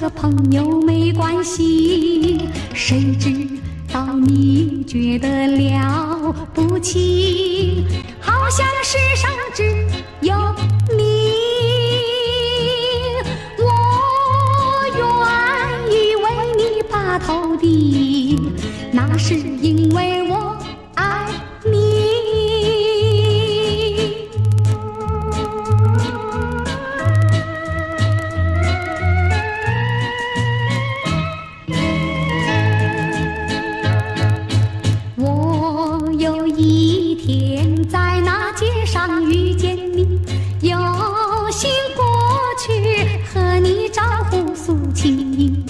个朋友没关系，谁知道你觉得了不起，好像世上只有你。我愿意为你把头低，那是因为我爱你。我有一天在那街上遇见你，有心过去和你招呼诉情意，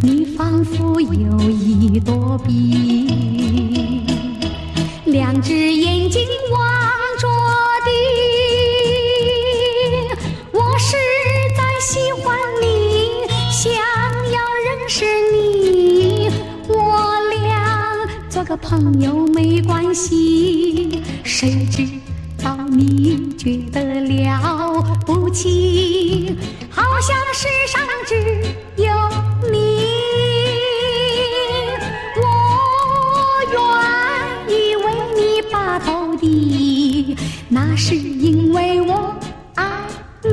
你仿佛有一朵笔，两只眼睛望着地。我实在喜欢你，想要认识你，我俩做个朋友没关系，谁知道你觉得了不起，好像世上只有你。我愿意为你把头低，那是因为我爱你。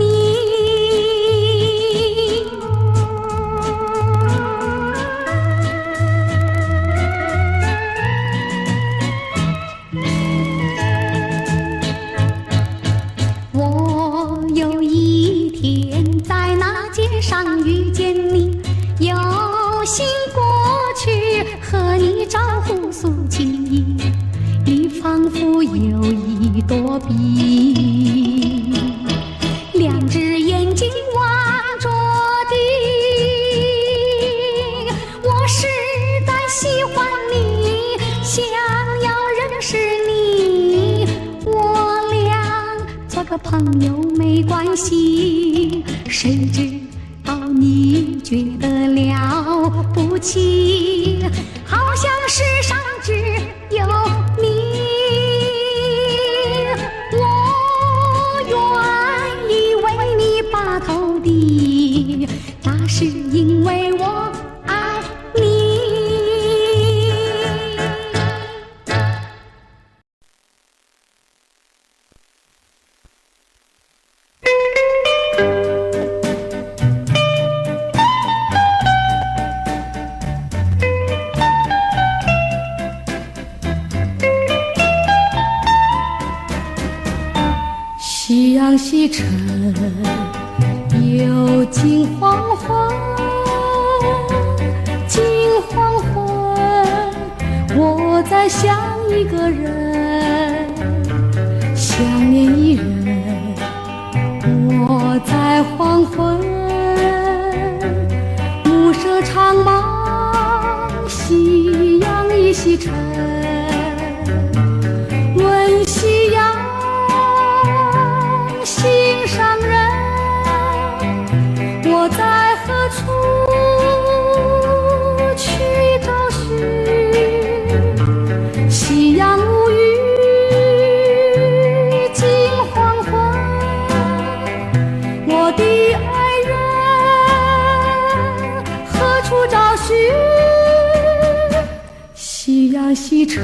我有一天在那街上遇见你，有心过去和你招呼诉情意，你仿佛有一朵笔，两只眼睛望着地。我实在喜欢你，想要认识你，我俩做个朋友没关系，谁知道你觉得了不起，好像世上只有你。我愿意为你把头低，那是因为我爱你。夕阳西沉，又近黄昏，近黄昏，我在想一个人，想念一人，我在黄昏，暮色长茫，夕阳已西沉，问夕阳心上人，我在何处去找寻？夕阳无语，近黄昏，我的爱人何处找寻？夕阳西沉，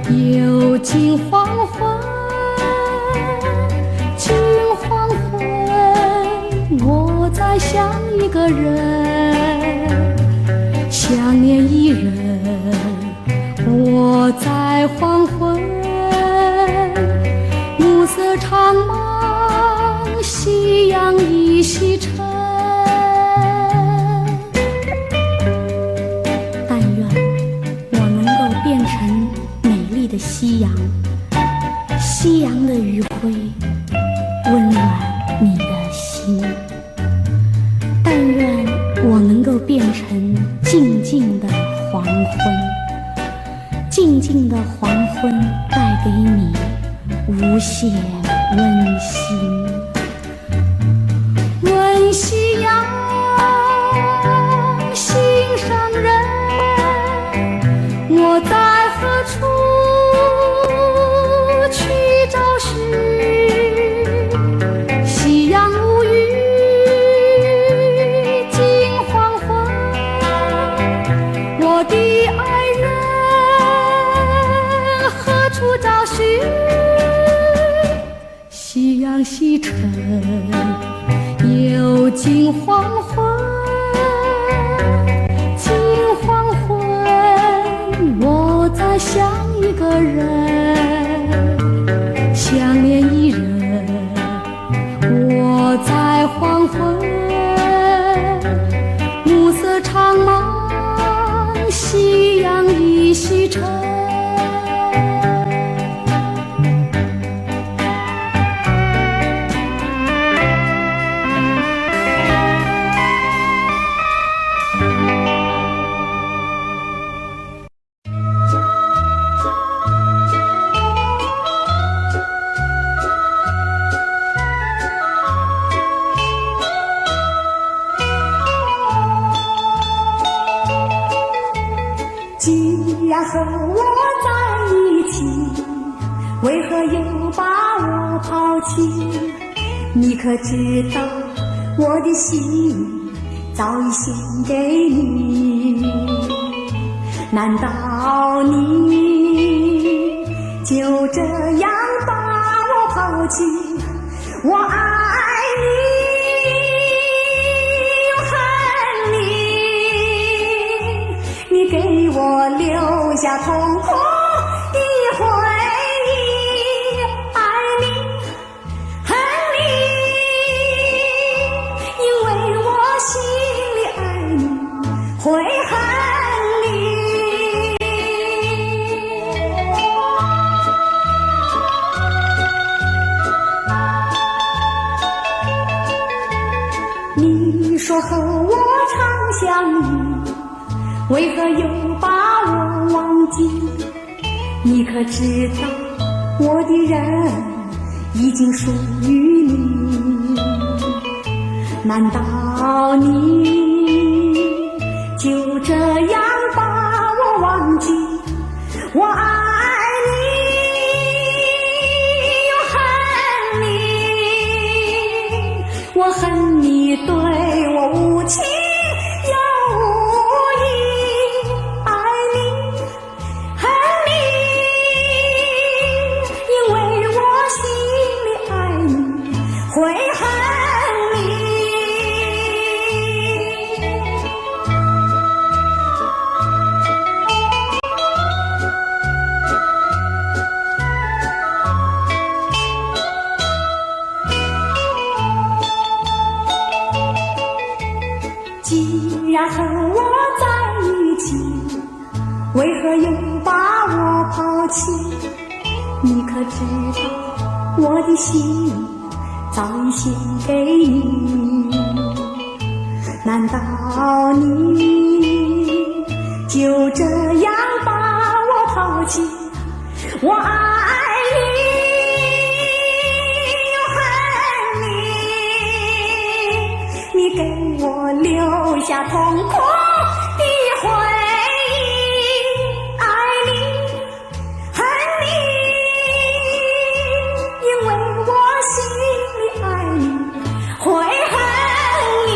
又近黄昏，近黄昏，我在想一个人，想念一人，我在黄昏，暮色长茫，夕阳已西沉。但愿我能够变成美丽的夕阳，夕阳的余晖温暖你的心。但愿我能够变成静静的黄昏，静静的黄昏带给你无限温馨。问夕阳心上人，我在何处去找寻？夕阳无语，夕阳西沉，又近黄昏。近黄昏，我在想一个人，想念一人。我在黄昏，暮色长茫，夕阳已西沉。既然和我在一起，为何又把我抛弃？你可知道我的心早已献给你？难道你就这样把我抛弃？我爱你又恨你，你给我留下痛苦的回忆。爱你恨你，因为我心里爱你，会恨你。你说和我常相遇，为何又把我忘记？你可知道我的人已经属于你？难道你就这样把我忘记？我爱你又恨你，我恨你对我无情又无义。爱你恨你，因为我心里爱你，会恨你。既然和我在一起，为何又把我抛弃？你可知道我的心早已献给你？难道你就这样把我抛弃？我爱你又恨你，你给我留下痛苦的回忆。爱你恨你，因为我心里爱你，会恨你。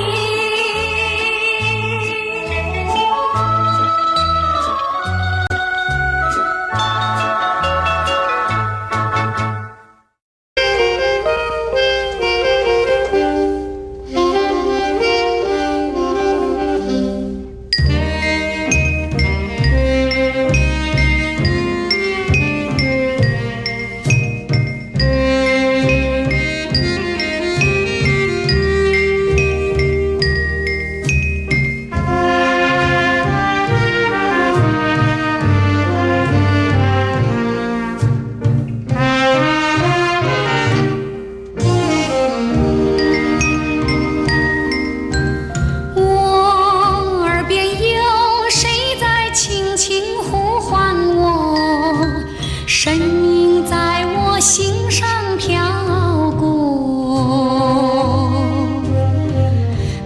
身影在我心上飘过，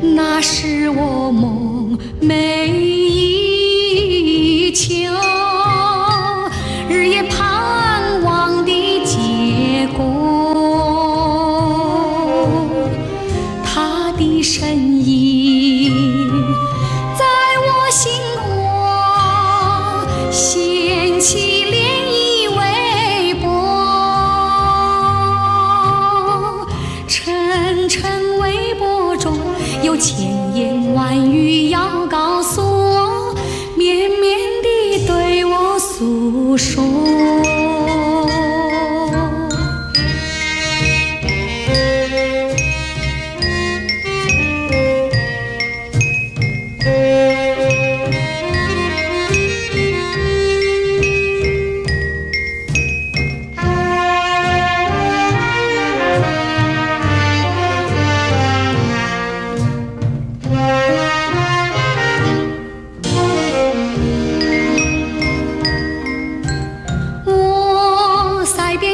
那是我梦寐以求，日夜盼望的结果。他的身影在我心窝掀起涟漪微波，诉说。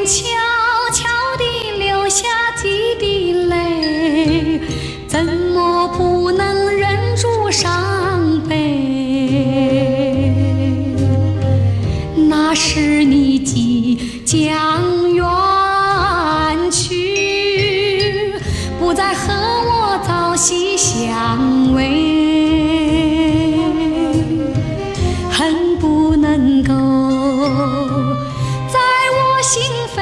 悄悄地流下几滴泪，怎么不能忍住伤悲？那是你即将远去，不再和我朝夕相偎，恨不能够心扉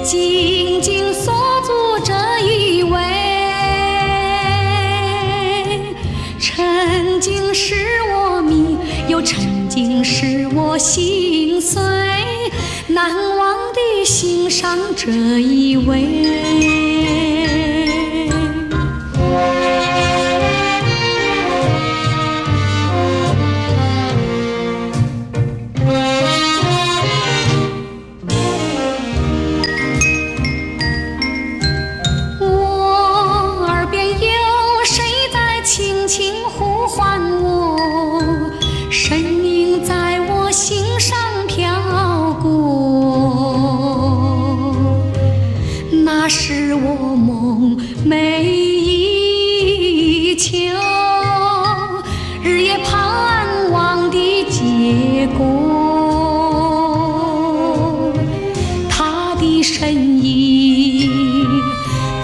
紧紧锁住这一位，曾经使我迷，又曾经使我心碎，难忘地欣赏这一位。轻轻呼唤我，声音在我心上飘过，那是我梦寐以求，日夜盼望的结果。他的身影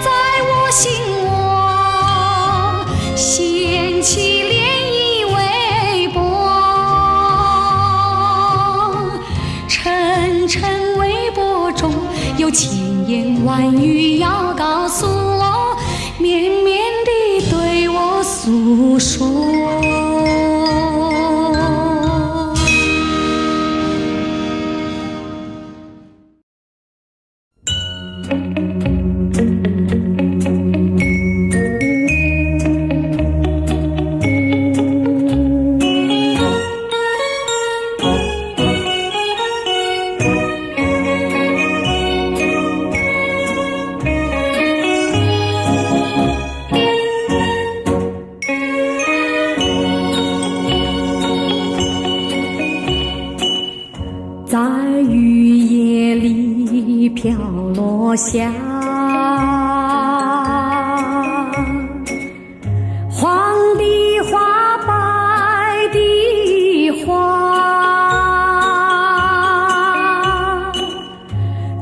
在我心掀起涟漪微波，层层微波中有千言万语要告诉我，绵绵地对我诉说。在雨夜里飘落下黄的花，白的花，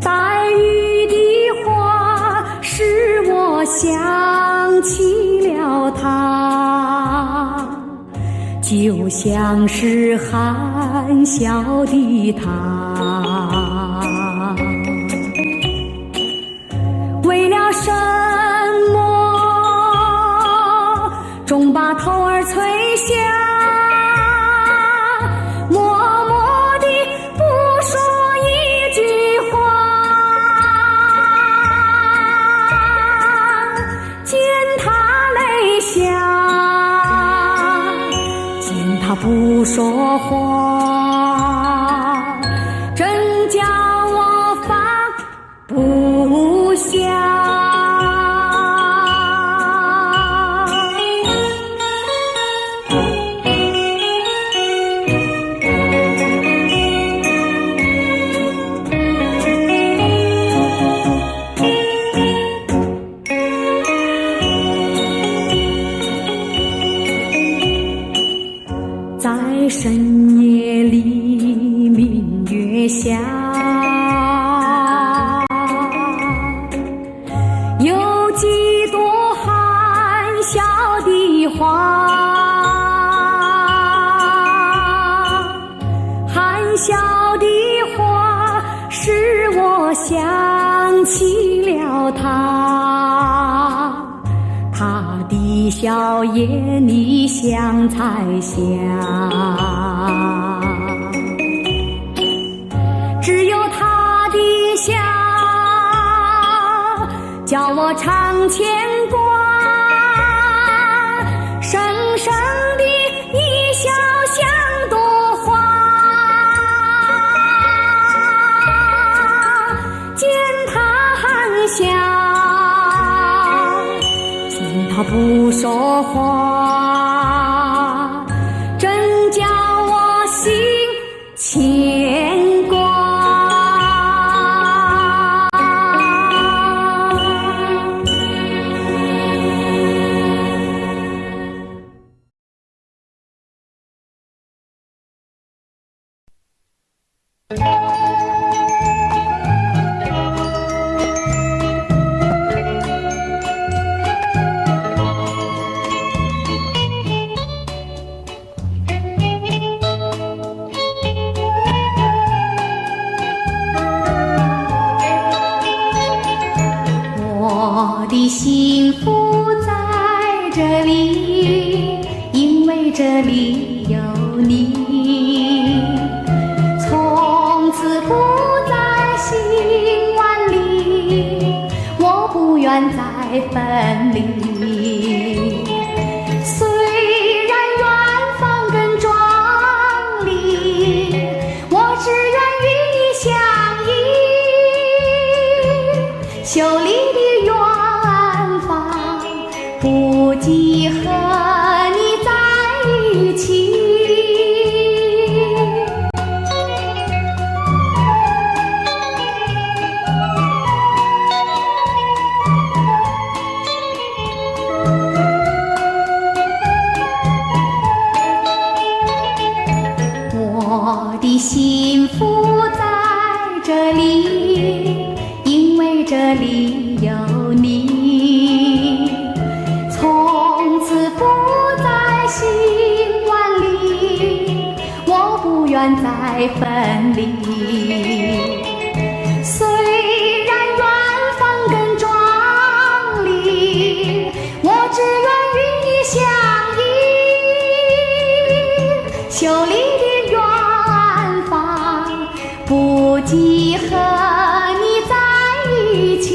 带雨的花使我想起了他，就像是含笑的他，为了什么终把头儿垂下，默默地不说一句话，见他泪下，他不说话，真叫我放不下。在深夜里明月下，有几朵含笑的花，含笑的花使我想起了他，他的笑眼里像彩霞，叫我常牵挂，深深的一笑像朵花，见他含笑，见他不说话，真叫我心牵挂。我的幸福在这里，因为这里有你，从此不再心万里，我不愿再分离。虽然远方更壮丽，我只愿与你相依，秀丽的远方，不及和你在一起。我的幸福在这里，因为这里有你，从此不再心万里，我不愿再分离。虽然远方更壮丽，我只愿与你相依，秀丽的远方，不及和你在一起。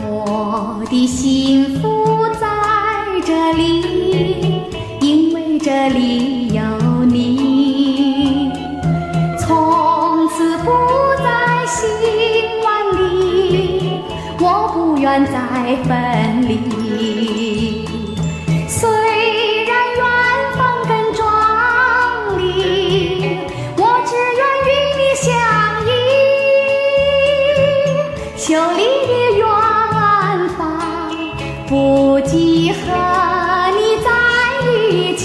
我的幸福在这里，因为这里有你，从此不再心万里，我不愿再分离。虽然远方更壮丽，我只愿与你相依，秀丽的远方，不及和你在一起。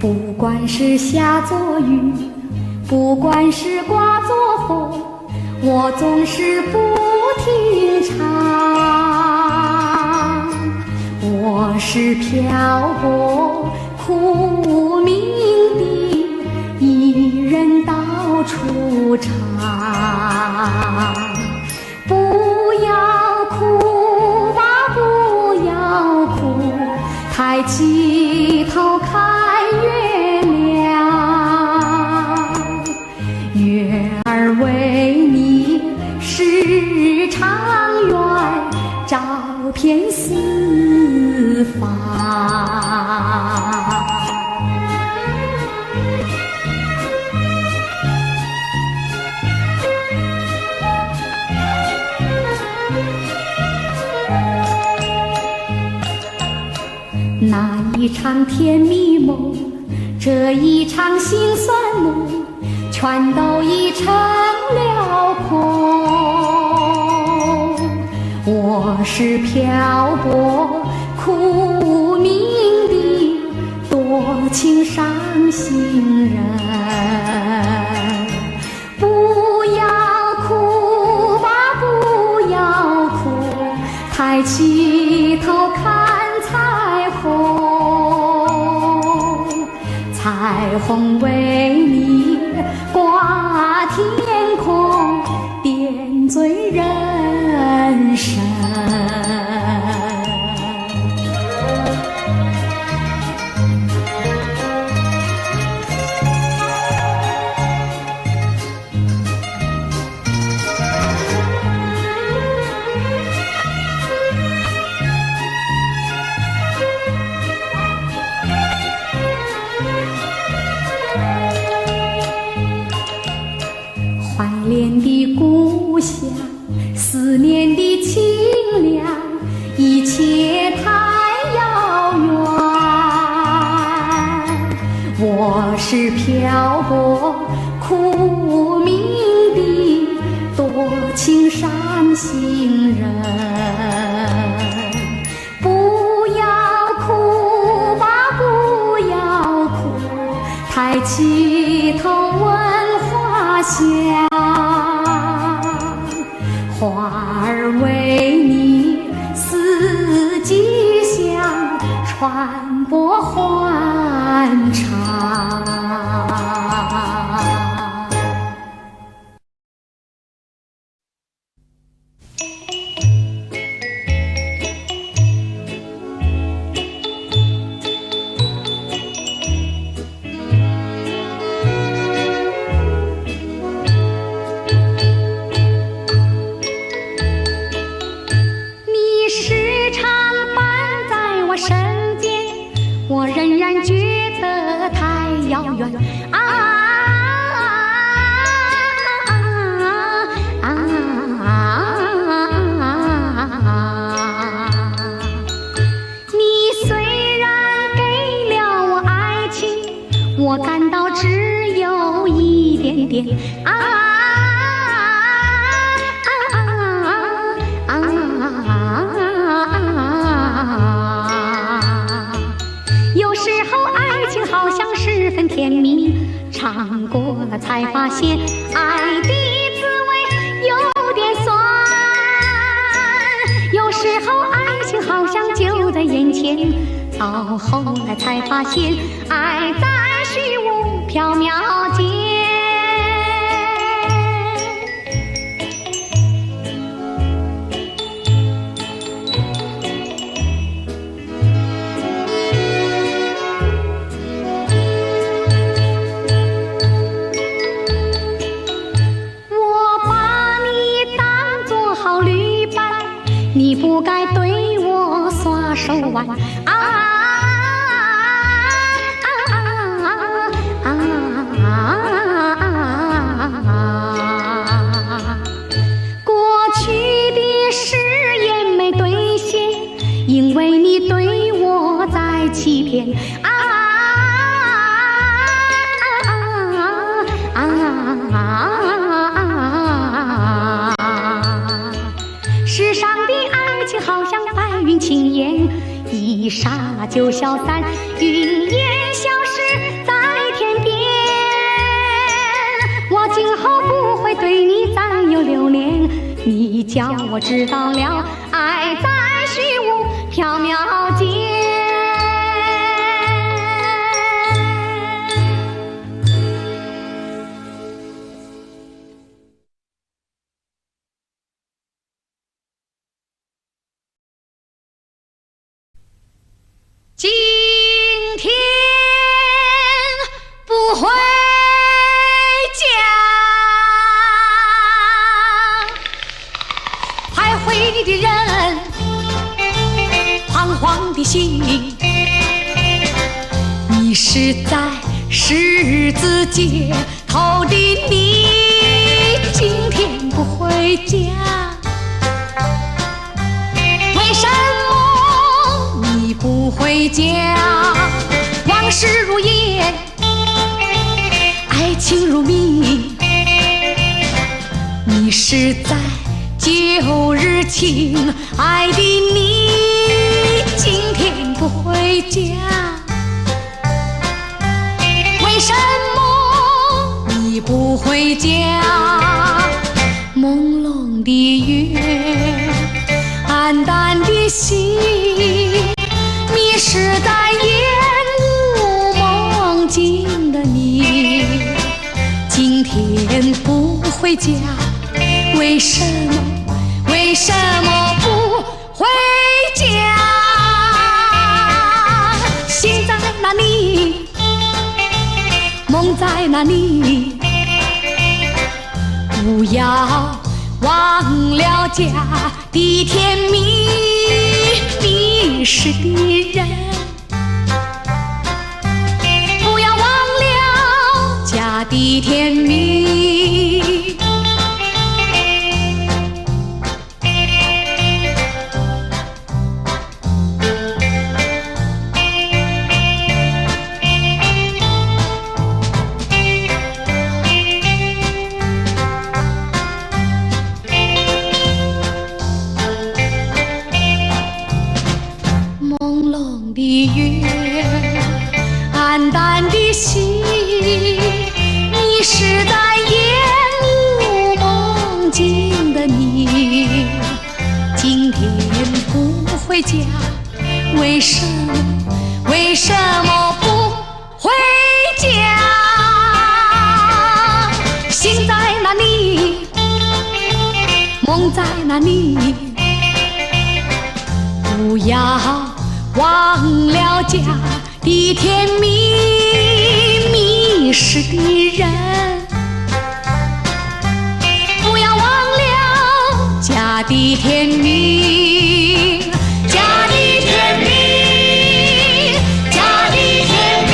不管是下作雨，不管是刮作风，我总是不停唱。我是漂泊苦命的一人到处唱。不要哭吧，不要哭，抬起头看月亮，月儿为你时常圆，照遍四方。那一场甜蜜梦，这一场心酸梦，全都已成了空。我是漂泊苦命的多情伤心人，不要哭吧，不要哭，抬起头看彩虹，彩虹为你挂天空，点缀人生。怀恋的故乡，思念的清凉，一切太遥远。我是漂泊苦命的多情伤心人，不要哭吧，不要哭，抬起头问花香，花儿为你四季香，传播欢畅。我仍然觉得太遥远你虽然给了我爱情，我感到只有一点点有时候爱情好像十分甜蜜，尝过了才发现爱的滋味有点酸。有时候爱情好像就在眼前，到后来才发现爱在虚无缥缈间。你不该对我耍手腕过去的誓言没兑现，因为你对我在欺骗世上的爱情好像白云轻烟，一刹那就消散，云烟消失在天边。我今后不会对你再有留恋，你叫我知道了，爱在虚无缥缈间。今天不回家，徘徊的人，彷徨的心，你是在十字街头的你，今天不回家，为什么你不不回家。往事如烟，爱情如谜，你是在旧日情爱的你，今天不回家，为什么你不回家？朦胧的月，暗淡的心，迷失在烟雾梦境的你，今天不回家，为什么不回家？心在哪里？梦在哪里？不要忘了家的甜蜜，迷失的人，不要忘了家的甜蜜。淡淡的心，迷失在烟雾梦境的你，今天不回家，为什么不回家？心在哪里？梦在哪里？不要忘了家的甜蜜，迷失的人，不要忘了家的甜蜜，家的甜蜜，家的甜蜜。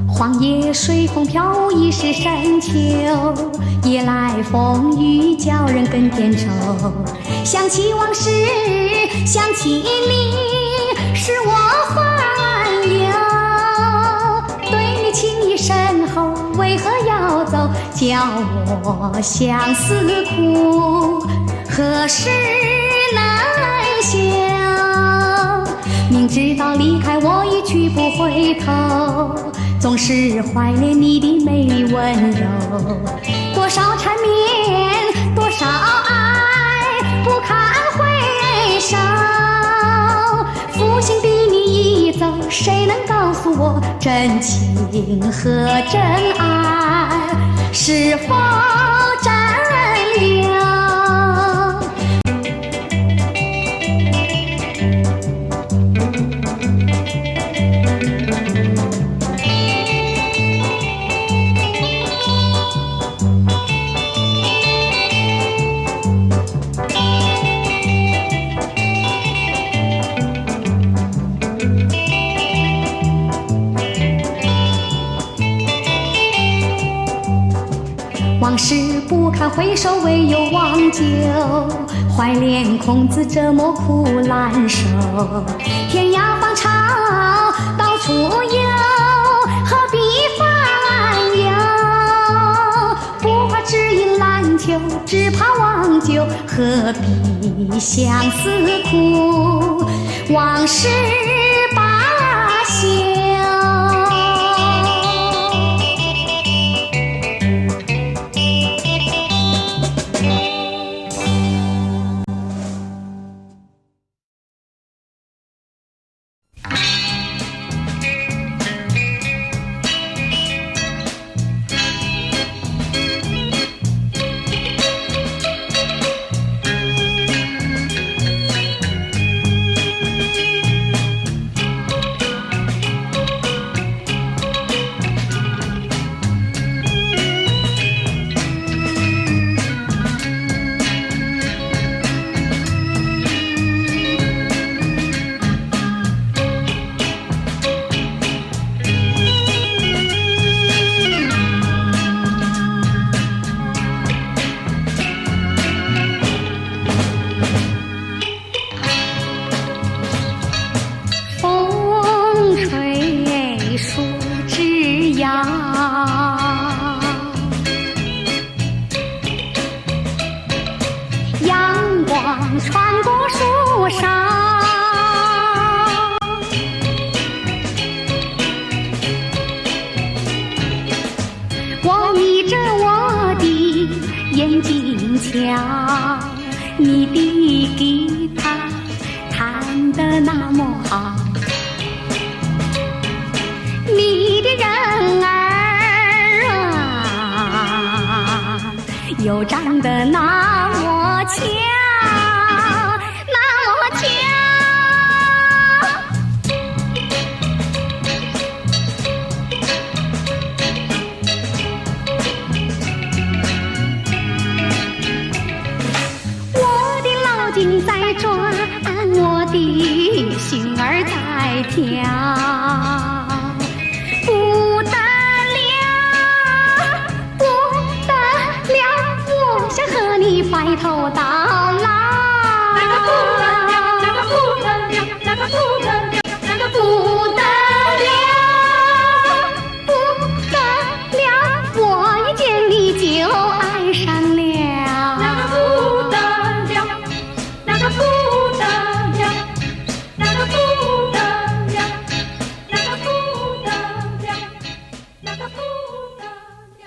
荒野水风飘已是深秋，夜来风雨叫人更添愁。想起往事，想起你，使我烦忧。对你情意深厚，为何要走？叫我相思苦，何时能休？明知道离开我已去不回头，总是怀念你的美丽温柔，多少缠绵，多少爱，不堪回首。负心的你一走，谁能告诉我真情和真爱是否真有？往事不堪回首，唯有忘旧。怀念孔子折磨苦难受，天涯芳草到处有，何必烦忧？不怕只因难求，只怕忘旧，何必相思苦？往事罢休。阳。阳光穿过树梢，我眯着我的眼睛瞧，你的吉他弹得那么好，你的人儿啊，又长得那么巧，那么巧。我的脑筋在转，我的心儿在跳，不得了，不得了，我想和你白头到老。那个不得了，那个不得了，那个不得了，那个不得了，不得了，我一见你就爱上了。那个不得了，那个不得了，那个不得了，那个不得了，那个不得了。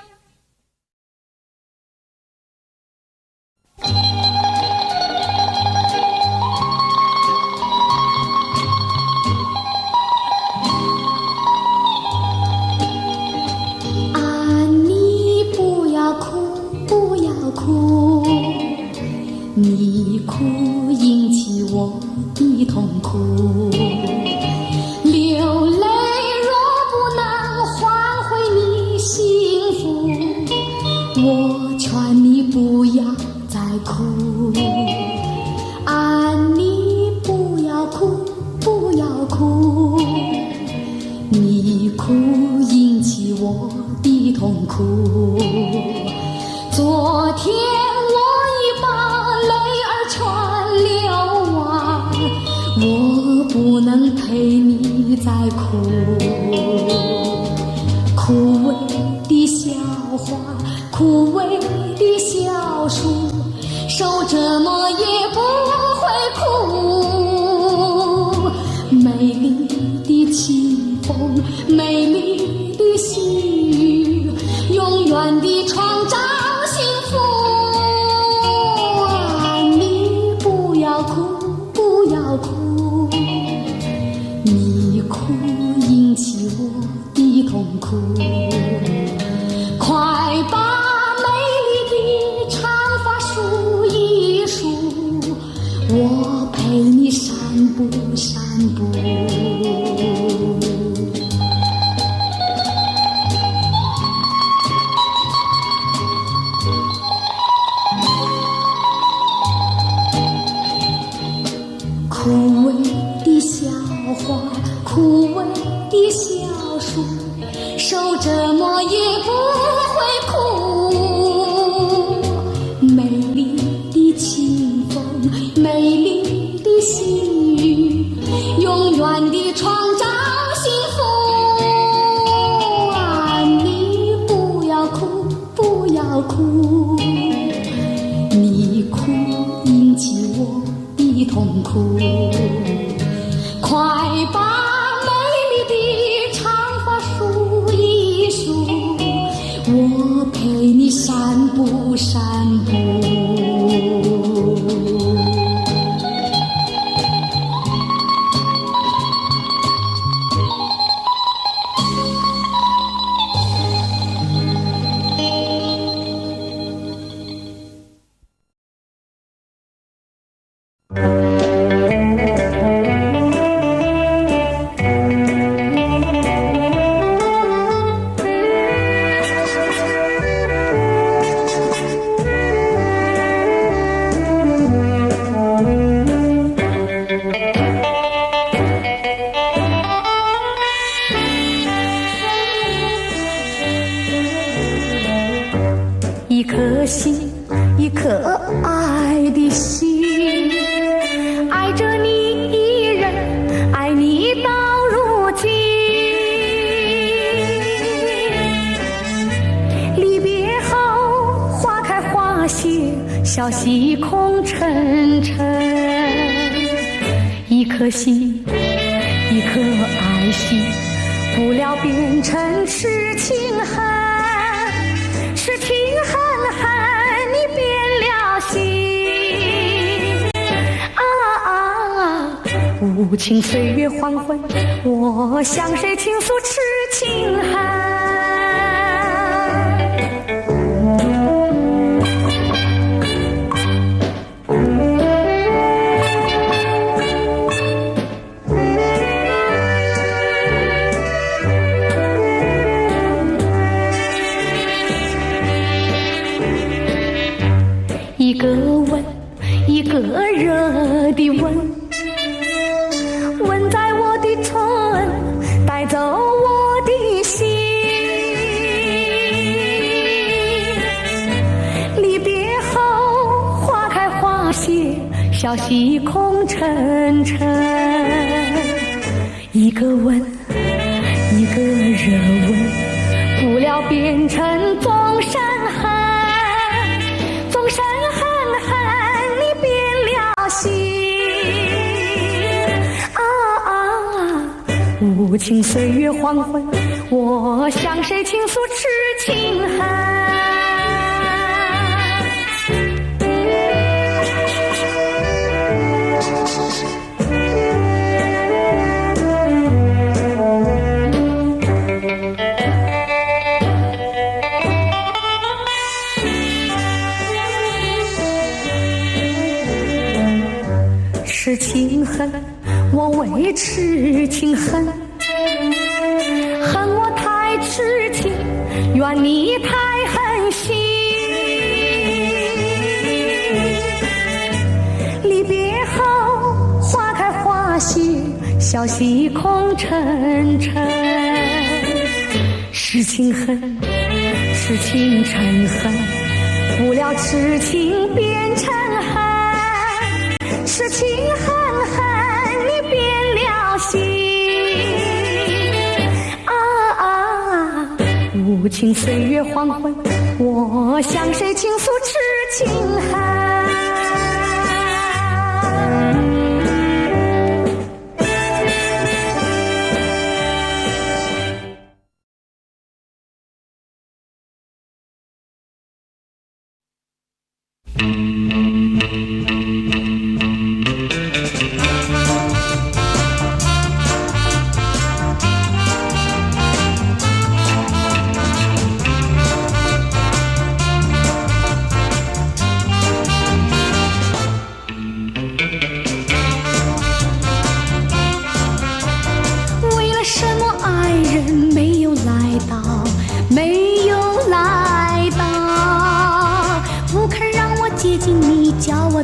啊，你不要哭，不要哭，你哭引起我的痛苦。流泪若不能换回你幸福，我劝你不要再哭。啊，你不要哭，不要哭，你哭引起我的痛苦。昨天我已把泪儿全流完，我不能陪你再哭。枯萎的小花，枯萎的小树，受折磨也不会哭。美丽的清风，美丽的细雨，永远地创造幸福。啊，你不要哭，不要哭，你哭引起我的痛苦。快把美丽的长发梳一梳，我陪你散步散步。枯萎的小花，枯萎的小树，受折磨也不会哭。美丽的清风，美丽的细雨，永远地创造幸福。啊，你不要哭，不要哭，你哭引起我的痛苦。快把美丽的长发梳一梳，我陪你散步散步。一颗心，一颗爱的心，爱着你一人，爱你到如今。谢，小溪空沉沉。一颗心，一颗爱心，不料变成痴情恨，痴情恨恨，你变了心。无情岁月黄昏，我向谁倾诉痴情恨？一个吻，一个热的吻，吻在我的唇，带走我的心。离别后，花开花谢，小溪空沉沉。一个吻，一个热吻，不料变成终身恨。终身恨恨，你变了心。无情岁月黄昏，我向谁倾诉痴情恨？痴情恨，我为痴情恨，恨我太痴情，怨你太狠心。离别后，花开花谢，小溪空沉沉。痴情恨，痴情成恨，不料痴情变成恨。痴情恨恨，你变了心。无情岁月黄昏，我向谁倾诉痴情恨？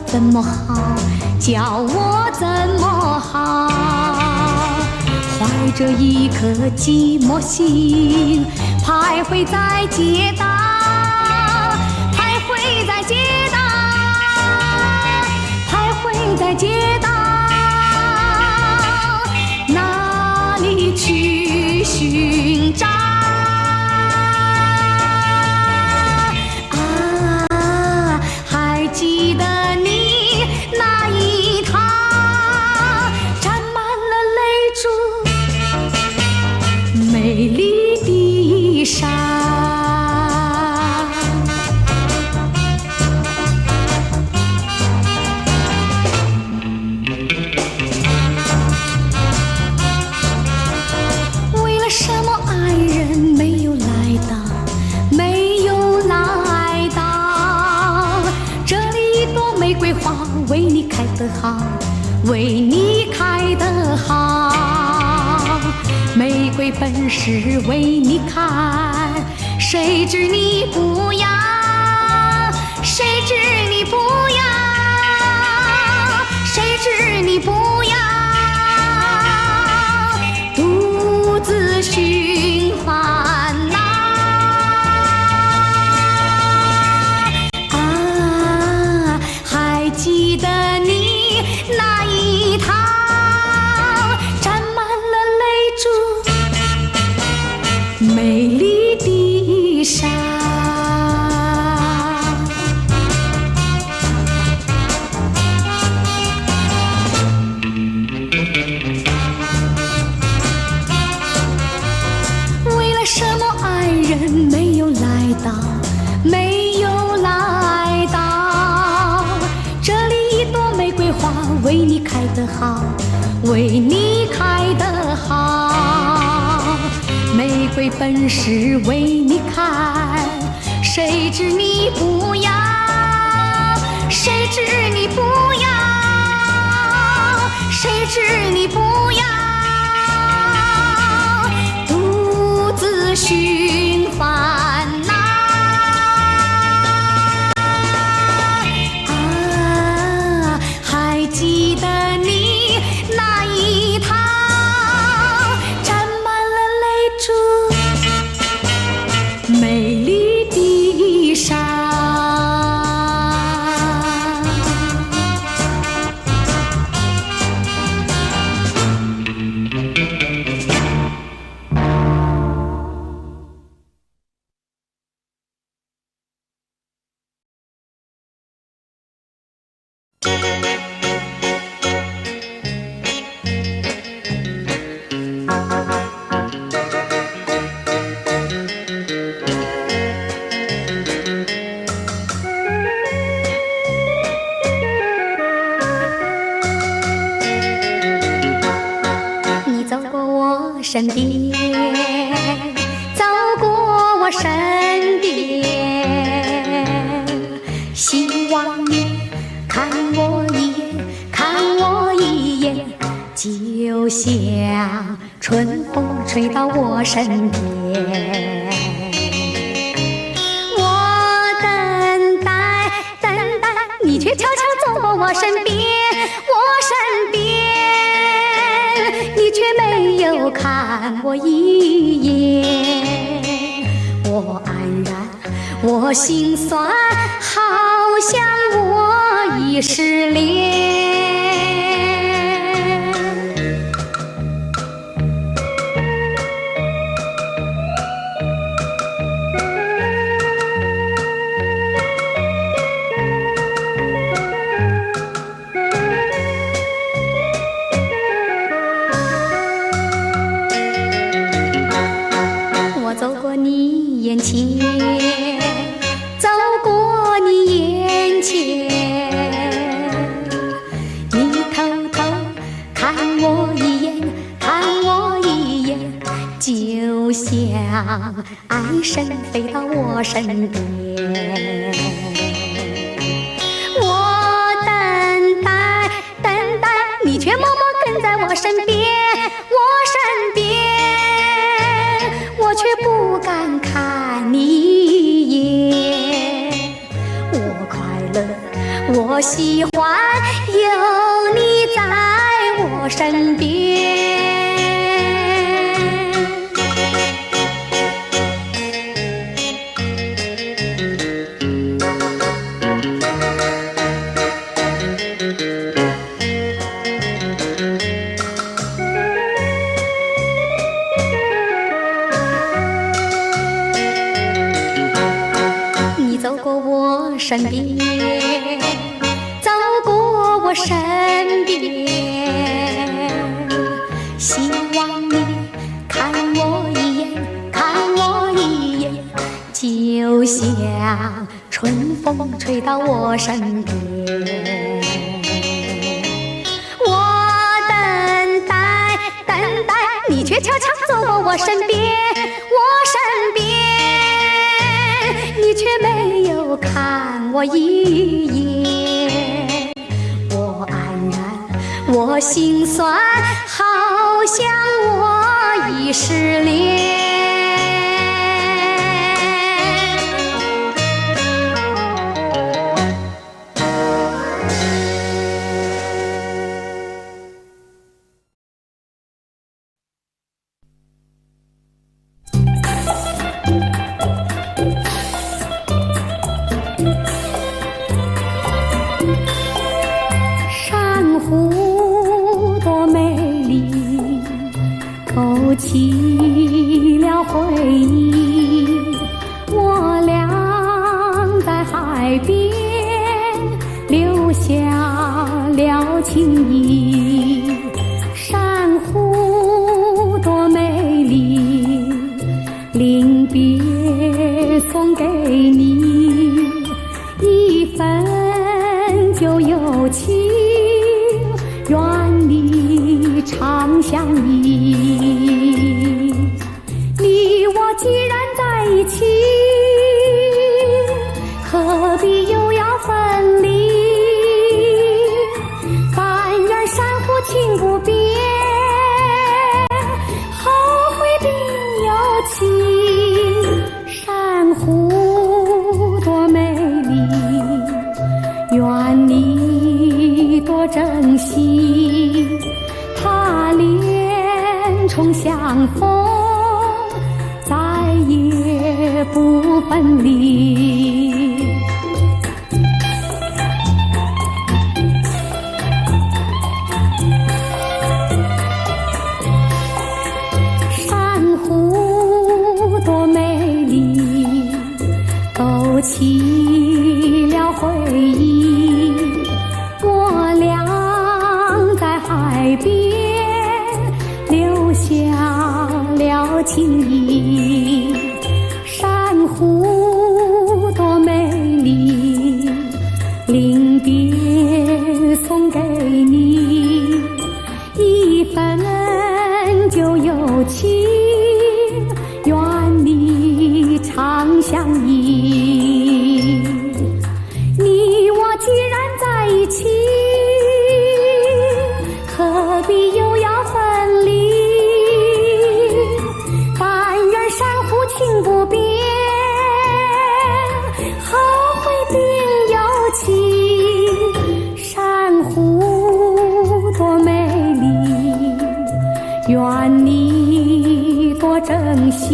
怎么好？叫我怎么好？怀着一颗寂寞心，徘徊在街道，徘徊在街道，徘徊在街道，哪里去寻找？还记得那一趟沾满了泪珠美丽的衫，为了什么爱人没有来到，没有来到，这里一朵玫瑰花为你开得好，为你开得好，玫瑰本是为你开，谁知你不要，谁知你不要，谁知你不要，独自寻烦恼。还记得你那一趟沾满了泪珠美丽的衫。到，没有来到。这里一朵玫瑰花为你开得好，为你开得好。玫瑰本是为你开，谁知你不要，谁知你不要，谁知你不要，独自寻烦恼。啊，还记得你那一趟沾满了泪珠美丽的衫。你走过我身边，走过我身边，希望你看我一眼，看我一眼，就像春风吹到我身边。我等待，等待，你却悄悄走过我身边，我身边，你却没有看我一眼。我黯然，我心酸，好像我已失恋。我走过你眼前，走过你眼前，你偷偷看我一眼，看我一眼，就像爱神飞到我身边。我等待，等待，你却默默跟在我身边，我身边，我却不敢看你一眼。我快乐，我喜欢有你在我身边。你走过我身边，走过我身边，希望你看我一眼，看我一眼，就像春风吹到我身边。我等待，等待，你却悄悄走过我身边，我身边，你却没有看我一眼。我黯然，我心酸，好像我已失恋。珊瑚多美丽，勾起了临别送给你一份旧友情，愿你常相依。你我既然在一起，何必又要分离？但愿珊瑚情不变，后会并有期。珊瑚多美丽，愿你多珍惜。它连重相逢，再也不分离。珊瑚多美丽，勾起了回忆。我俩在海边留下了情谊。珊瑚多美丽，临别送给你一份旧友情，愿你常相依。你我既然在一起，何必又要分离？但愿珊瑚情不变，后会并有期。珊瑚多美丽，愿你多珍惜。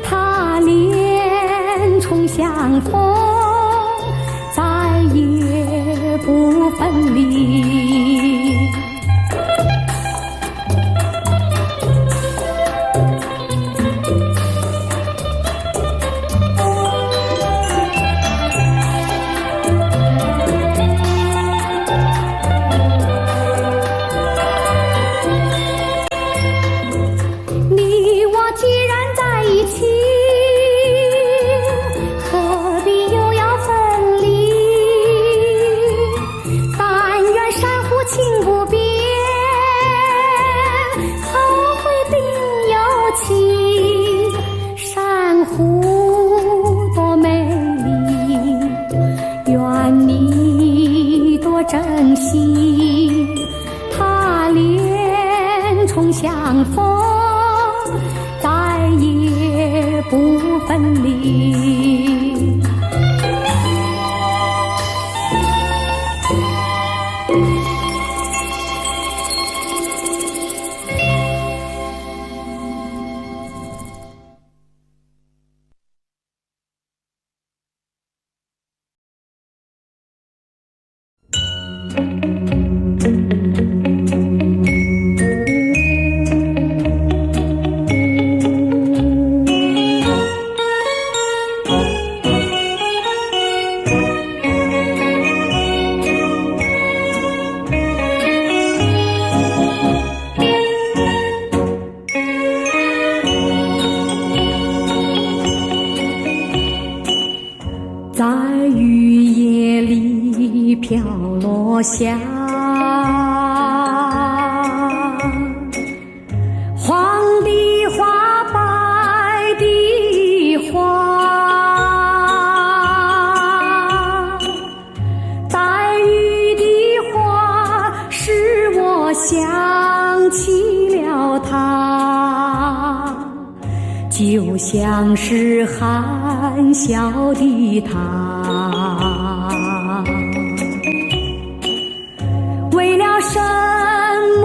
它连重相逢，再也不分离。你我既然在一起，何必又要分离？但愿珊瑚情不变，后会并有期。珊瑚多美丽，愿你多珍惜。它连重相逢，再也不分离。在雨夜里飘落下黄的花，白的花，带雨的花使我想起了他，就像是含笑的他，为了什么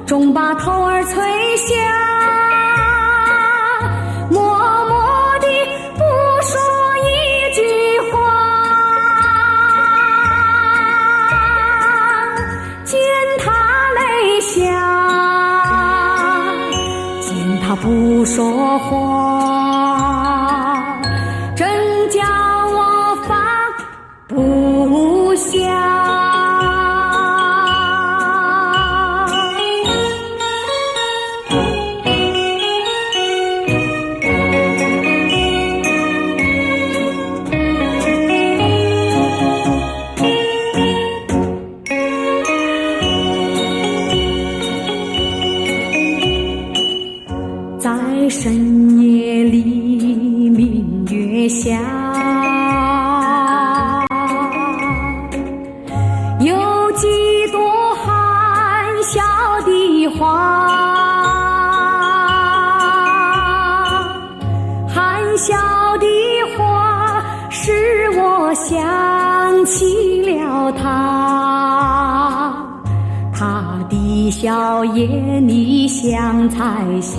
终把头儿垂下，默默地不说一句话，见他泪下，见他不说话，真叫我放不下。在深夜里明月下，有几朵含笑的花，含笑的花使我想起了他，他的笑颜里像彩霞，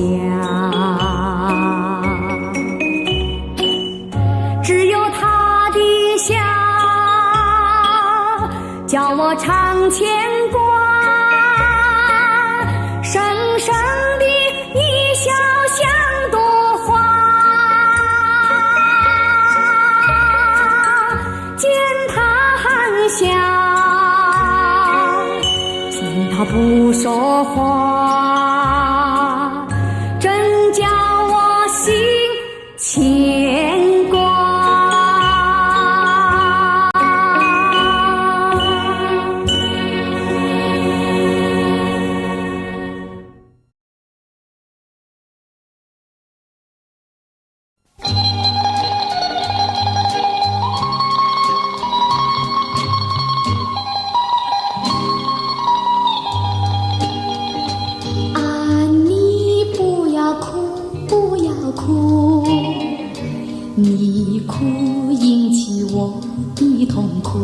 只有他的笑叫我常牵挂，深深的一笑像朵花，见他含笑，见他不说话，真叫我心牵挂。你哭引起我的痛苦，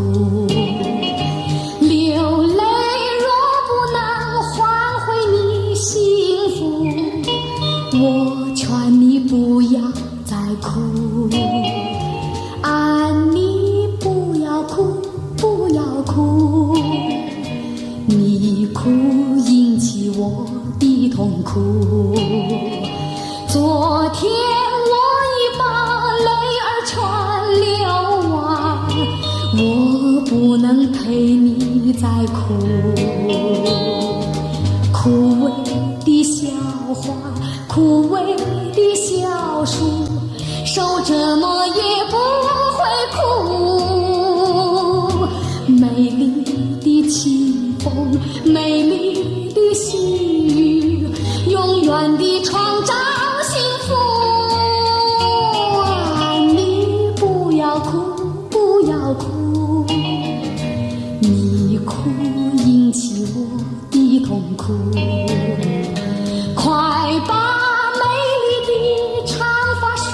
流泪若不能换回你幸福，我劝你不要再哭。啊，你不要哭，不要哭，你哭引起我的痛苦。昨天我不能陪你再哭，枯萎的笑话，枯萎的小树，受折磨也不会哭。美丽的清风，美丽的细雨，永远地创造幸福。啊，你不要哭，不要哭，你哭引起我的痛苦。快把美丽的长发梳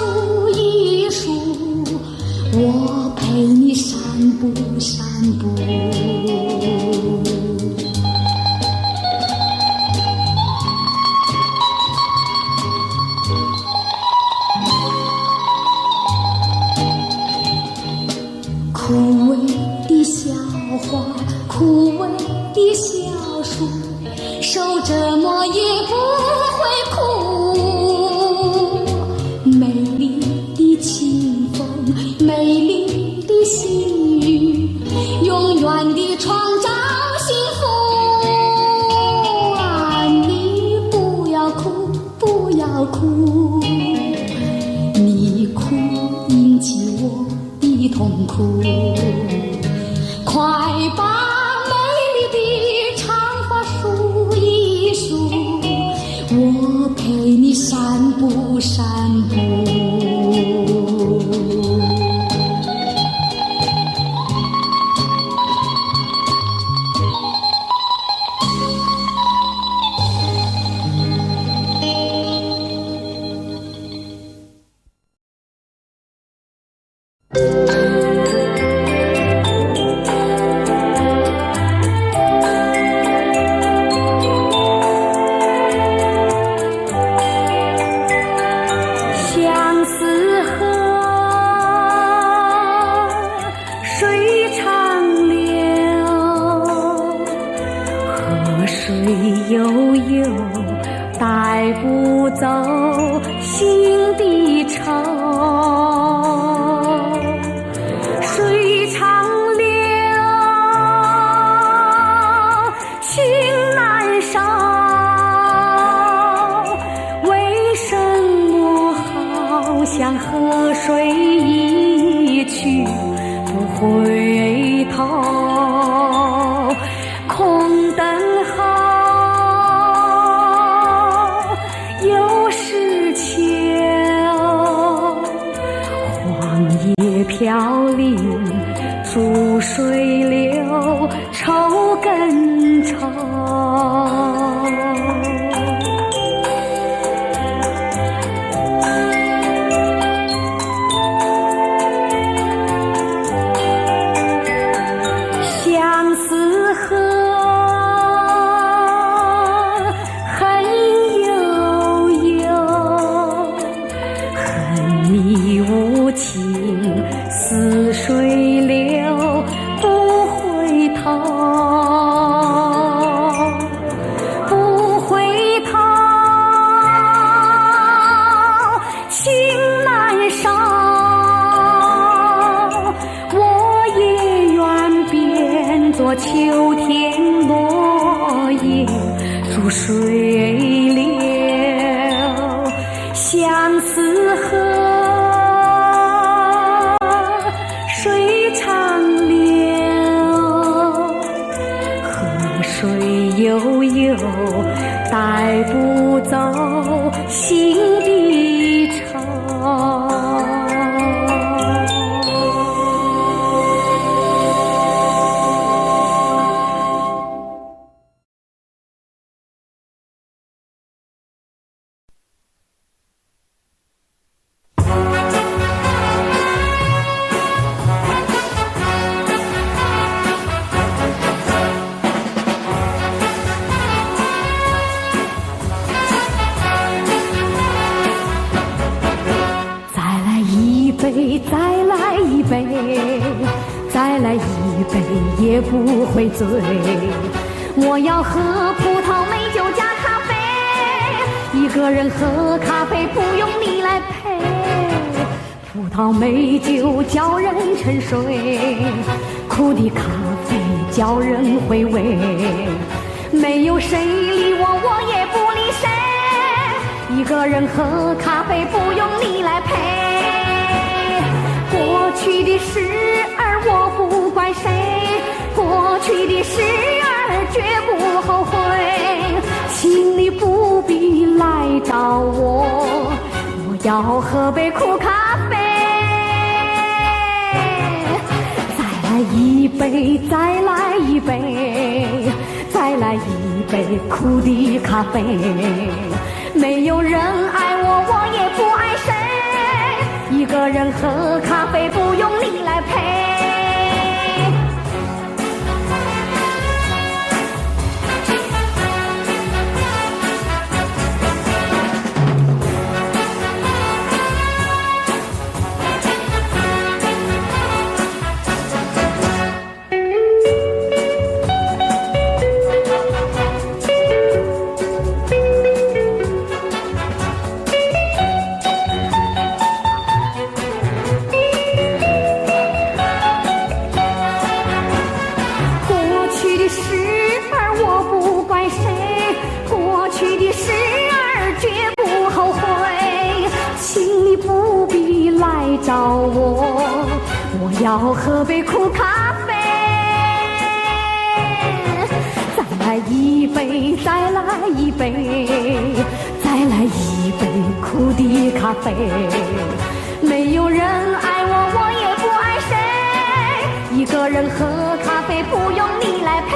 一梳，我陪你散步散步。枯萎的小花，枯萎的小树，受折磨也不会哭。美丽的清风，美丽的细雨，永远地创造幸福。啊，你不要哭，不要哭，你哭引起我的痛苦。快把美丽的长发梳一梳，我陪你散步散步。悠悠带不走心的愁，水长流，情难烧，为什么好像河水一去不回头，空等候又是我秋天落叶逐水流，相思河水长流，河水悠悠带不走心的愁。再来一杯，再来一杯也不会醉。我要喝葡萄美酒加咖啡，一个人喝咖啡不用你来陪。葡萄美酒叫人沉睡，苦的咖啡叫人回味。没有谁理我，我也不理谁。一个人喝咖啡不用你来陪。过去的事儿我不怪谁，过去的事儿绝不后悔，请你不必来找我，我要喝杯苦咖啡。再来一杯，再来一杯，再来一杯苦的咖啡。没有人爱我，我也不爱谁。一个人喝咖啡不用你来陪。找我要喝杯苦咖啡。再来一杯，再来一杯，再来一杯苦的咖啡。没有人爱我，我也不爱谁。一个人喝咖啡不用你来陪。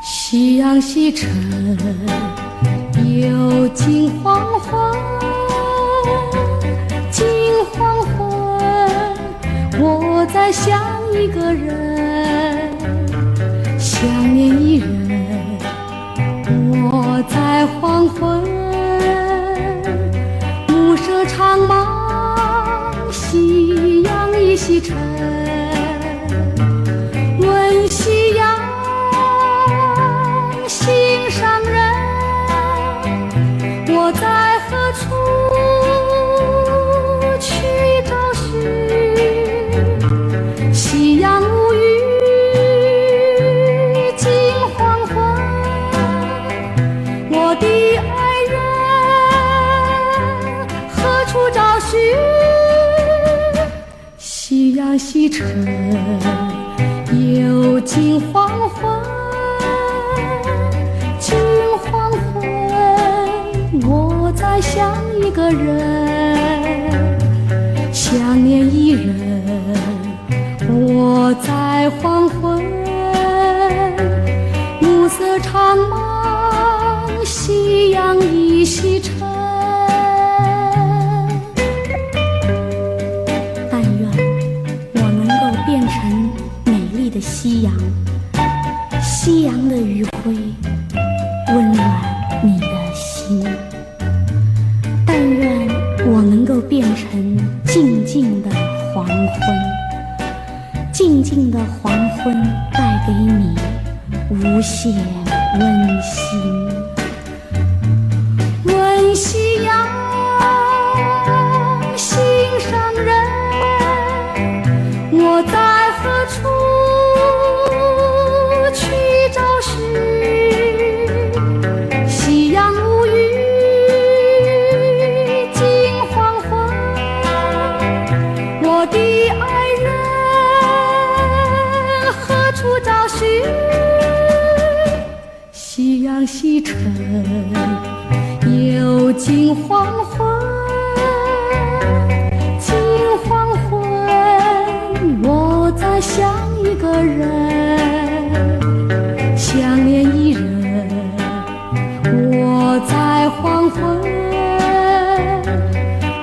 夕阳西沉，又近黄昏，近黄昏，我在想一个人，想念一人，我在黄昏，暮色长茫，夕阳已西沉，问夕阳心上人，我在何处去找寻？夕阳无语，近黄昏，我的爱人何处找寻？夕阳西沉，又近黄昏。我在想一个人，想念一人，我在黄昏，暮色长茫，夕阳已西沉。但愿我能够变成美丽的夕阳，夕阳的余晖静的黄昏，静静的黄昏带给你无限温馨。问夕阳心上人，我在何处去找寻？夕阳无语近黄昏，我的爱人何处找寻？夕阳西沉又近黄昏，近黄昏我在想一个人，想念一人，我在黄昏，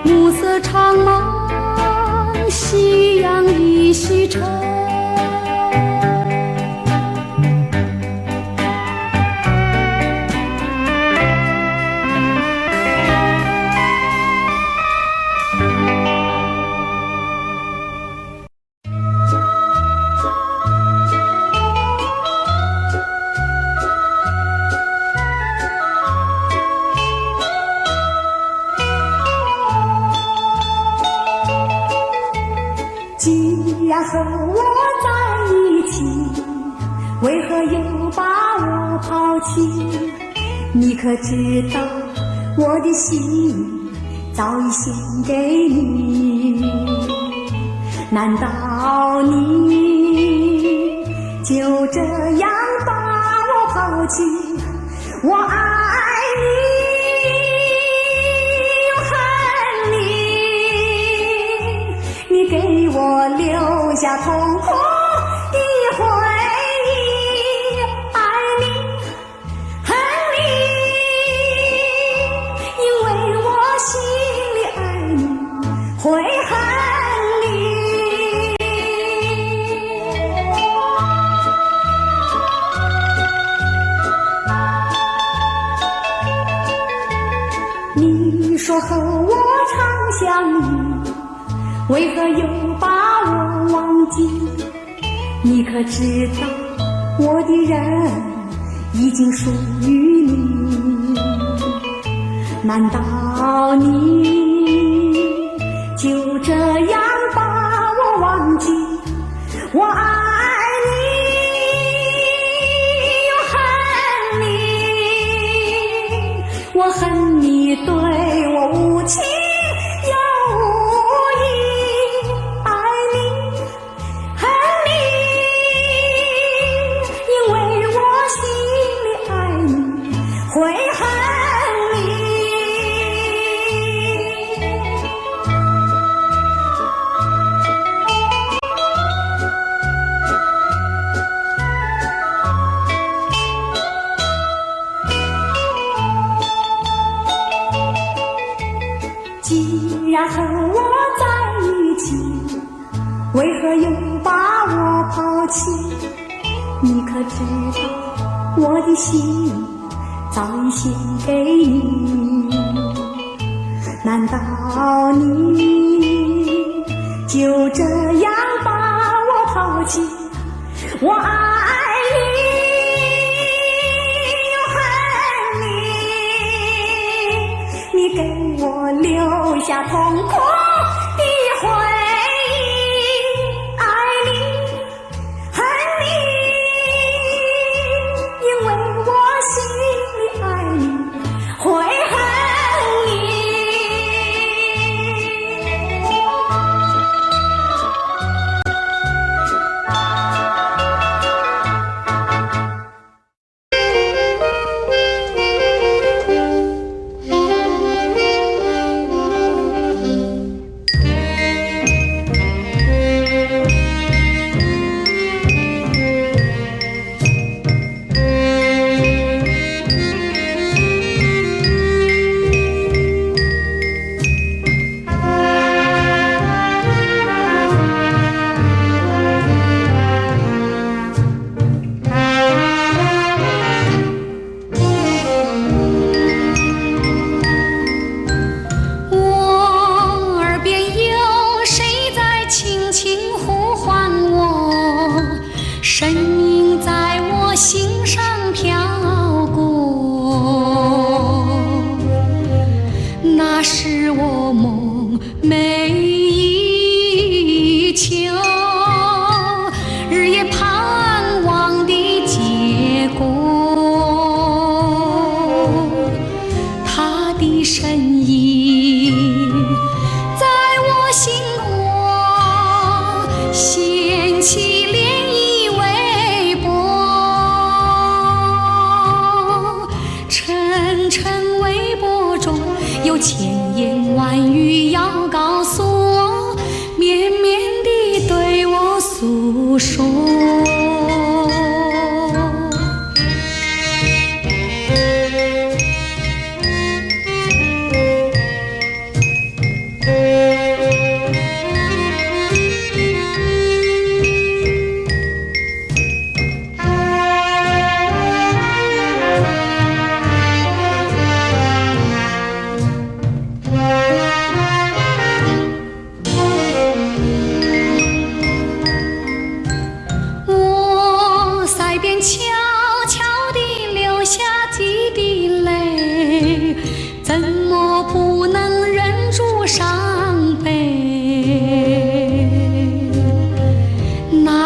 暮色长茫，夕阳已西沉。既然和我在一起，为何又把我抛弃？你可知道我的心早已献给你？难道你就这样把我抛弃？我爱你，给我留下痛苦的回忆，爱你，恨你，因为我心里爱你，会恨你。你说和我常相遇，为何又把我忘记？你可知道我的人已经属于你？难道你就这样把我忘记？我爱你，又恨你，我恨你对我无情又无义，爱你，恨你，因为我心里爱你，会恨你。既然和我在一起，为何又把我抛弃？你可知道我的心早已献给你？难道你就这样把我抛弃？我爱你，又恨你，你给我留下痛苦的回忆，爱你，恨你，因为我心里爱你，会恨你。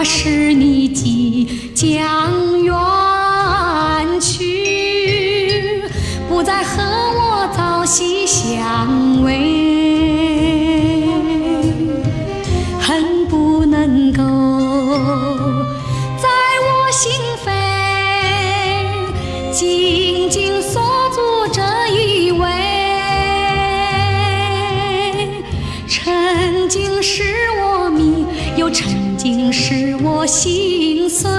时你即将远去，不再和我朝夕相偎，恨不能够在我心扉紧紧锁住这一位。曾经使我迷，又曾经使我心碎，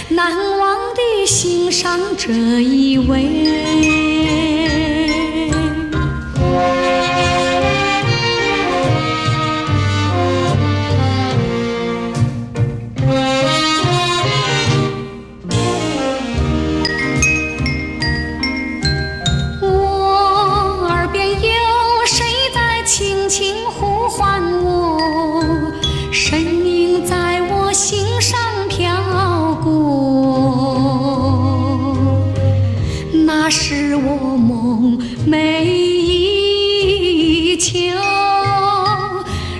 难忘地欣赏这一位。我耳边有谁在轻轻呼唤我，声音在我心上飘过，那是我梦寐以求，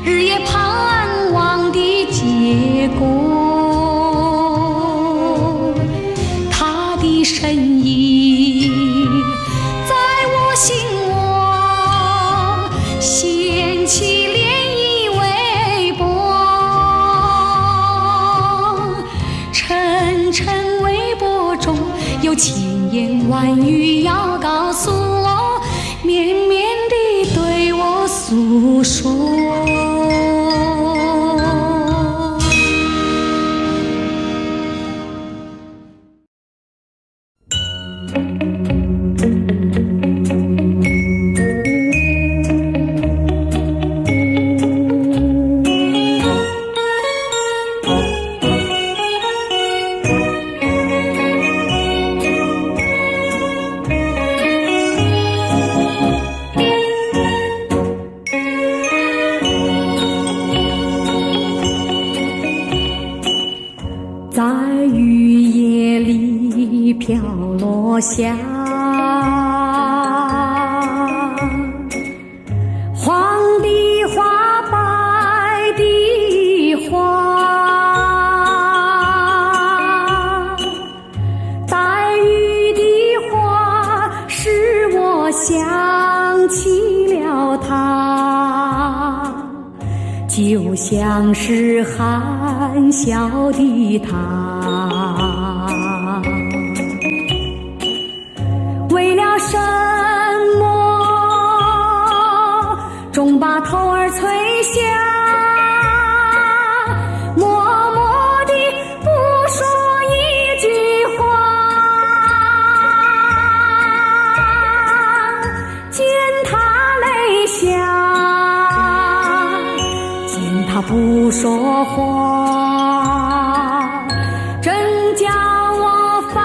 日夜盼望的结果。他的身影在我心窝掀起涟漪微波，层层微波中有千言万语要告诉我，绵绵地对我诉说。在雨夜里飘落下黄的花，白的花，带雨的花使我想起了他，就像是含笑的他，为了什么终把头儿垂下，默默地不说一句话，见他泪下，他不说话，真叫我放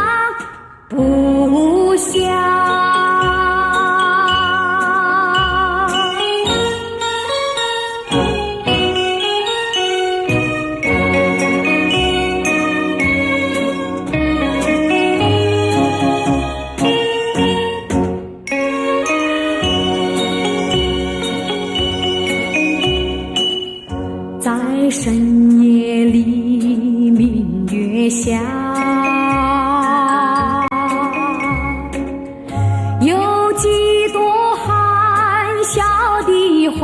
不下。在深夜里明月下，有几朵含笑的花，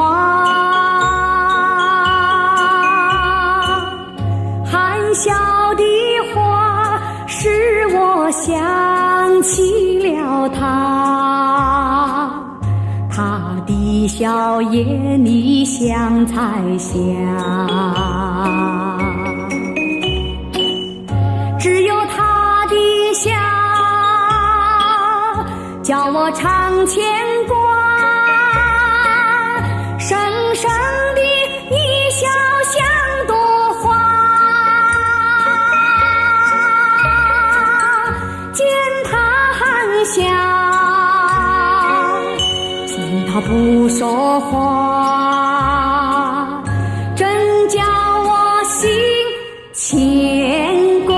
含笑的花使我想起了他，他的笑眼里像彩霞，只有他的笑叫我常牵挂，深深的一笑像朵花，见他含笑，他不说话，真叫我心牵挂。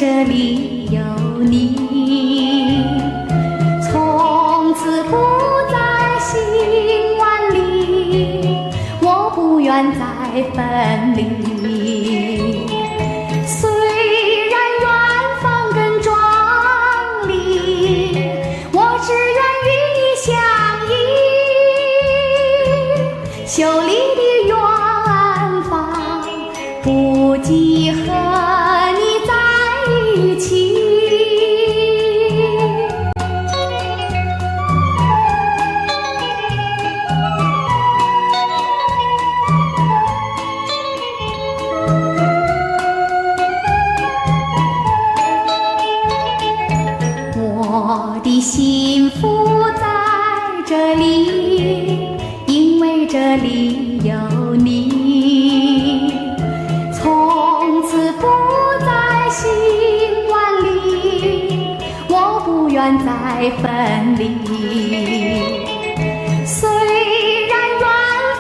这里有你，从此不再心万里，我不愿再分离。虽然远方更壮丽，我只愿与你相依。秀丽的远方，不及和你在一起。我的幸福在这里，因为这里有你，从此不再心万里，我不愿再分离。虽然远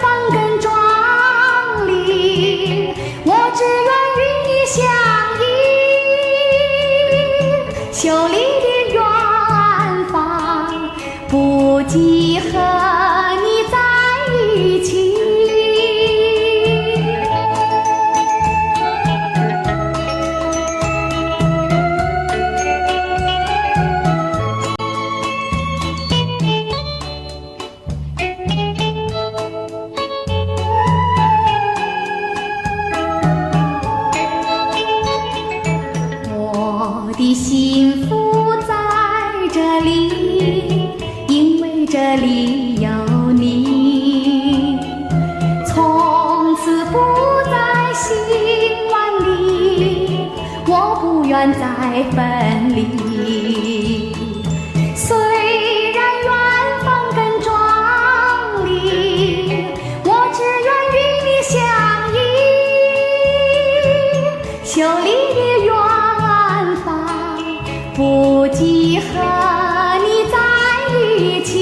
方更壮丽，我只愿与你相依。秀丽的远方，不及和你在一起。我的幸福在这里，因为这里有你，从此不再心万里，我不愿再分离。虽然远方更壮丽，我只愿与你相依。秀丽的远方，不及和你在一起。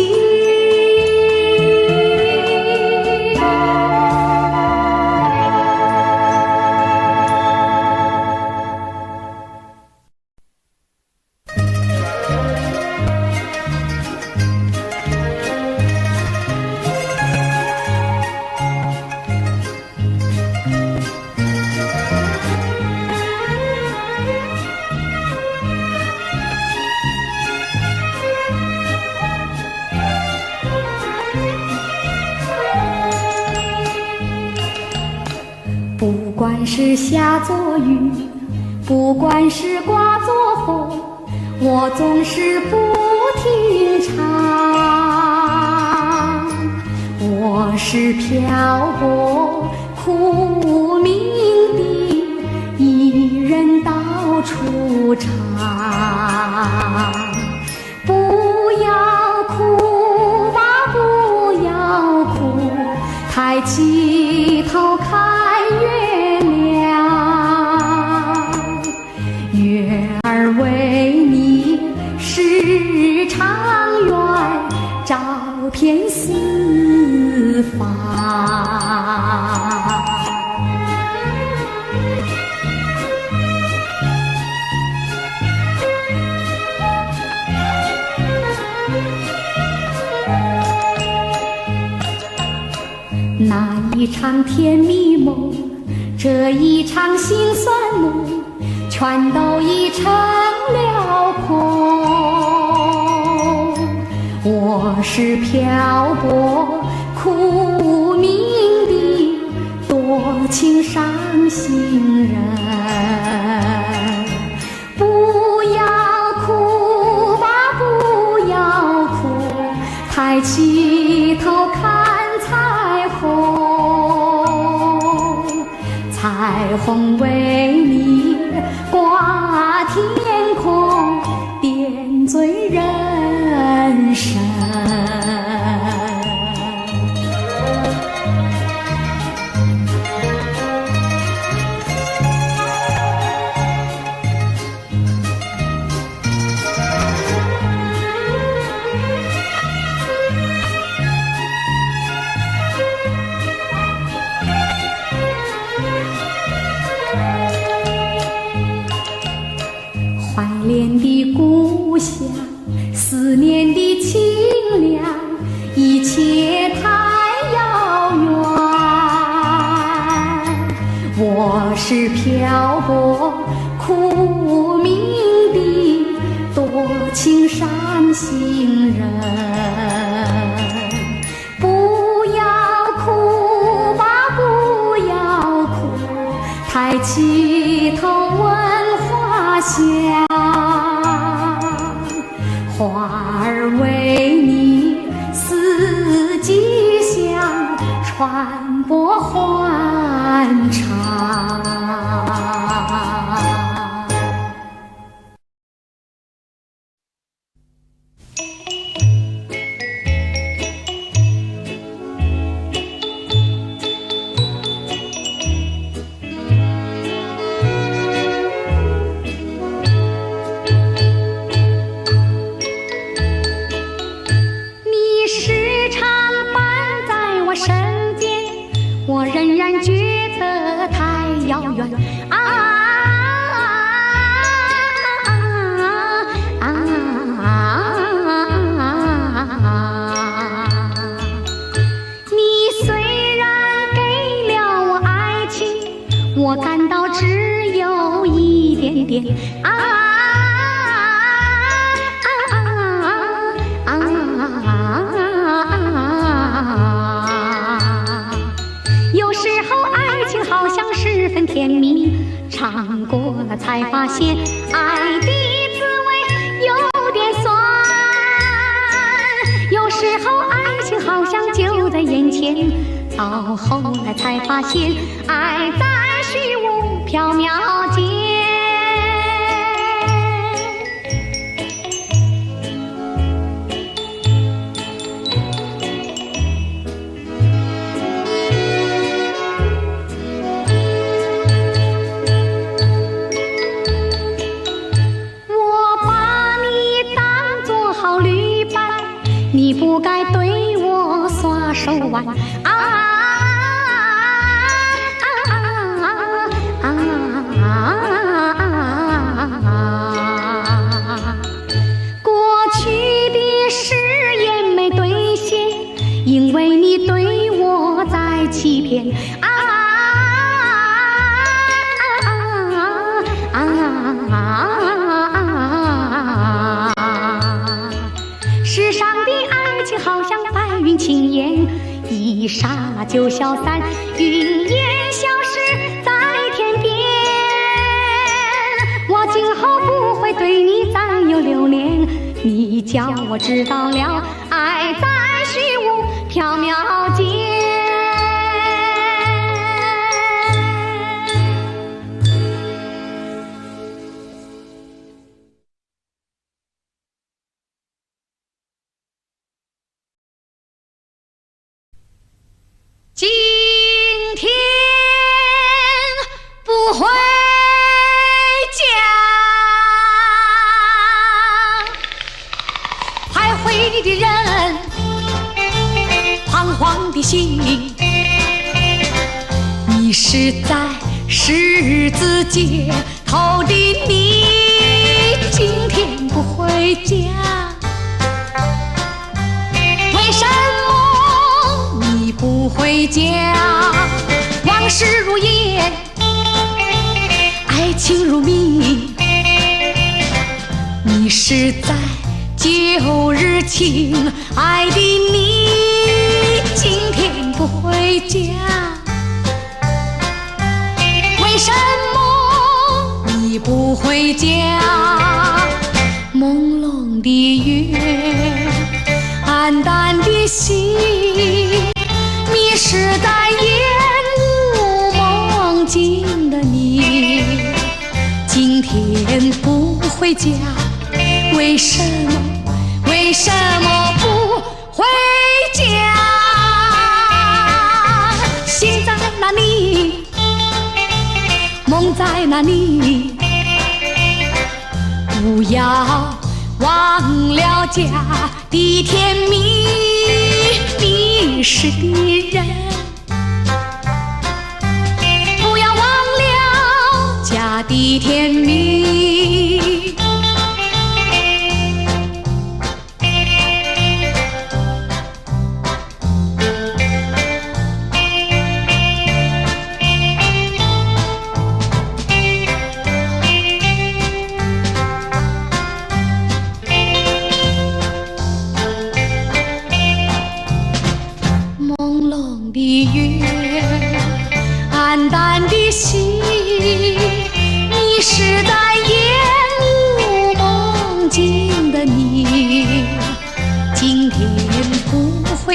不管是下作雨，不管是刮作风，我总是不停唱。我是漂泊苦命的一人到处唱。不要哭啊，不要哭，抬起头看月亮，月儿为你时常圆，照遍四方。那一场甜蜜梦，这一场心酸梦，全都已成了空。我是漂泊苦命的多情伤心人。不要哭吧，不要哭，抬起头看彩虹，彩虹为你挂天空，点缀人生。命的故乡，思念的清凉，一切太遥远。我是漂泊苦命的多情善心人，不要哭吧，不要哭，抬起头问花香，花儿为你四季香，传播欢唱。我仍然觉得太遥远你虽然给了我爱情，我感到只有一点点好像十分甜蜜，尝过了才发现爱的滋味有点酸。有时候爱情好像就在眼前，到后来才发现爱在虚无缥缈间。你不该对我耍手腕过去的誓言没兑现，因为你对我在欺骗世上的爱情好像白云轻烟，一刹那就消散，云烟消失在天边。我今后不会对你再有留恋，你叫我知道了，爱在虚无缥缈间。今天不回家，徘徊你的人，彷徨的心，你是在十字街头的你，今天不回家，为什么你不回家？往事如烟，爱情如蜜，你是在旧日情爱的你，今天不回家，为什么你不回家？朦胧的月，暗淡的心，迷失在烟雾梦境的你，今天不回家，为什么不回家？心在哪里，梦在哪里？不要忘了家的甜蜜，迷失的人，不要忘了家的甜蜜。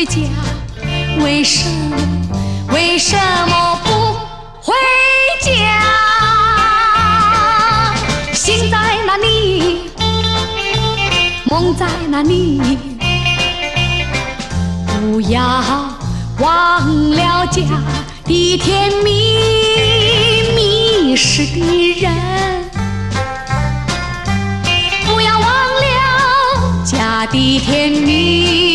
家？为什么不回家？心在哪里？梦在哪里？不要忘了家的甜蜜，迷失的人。不要忘了家的甜蜜。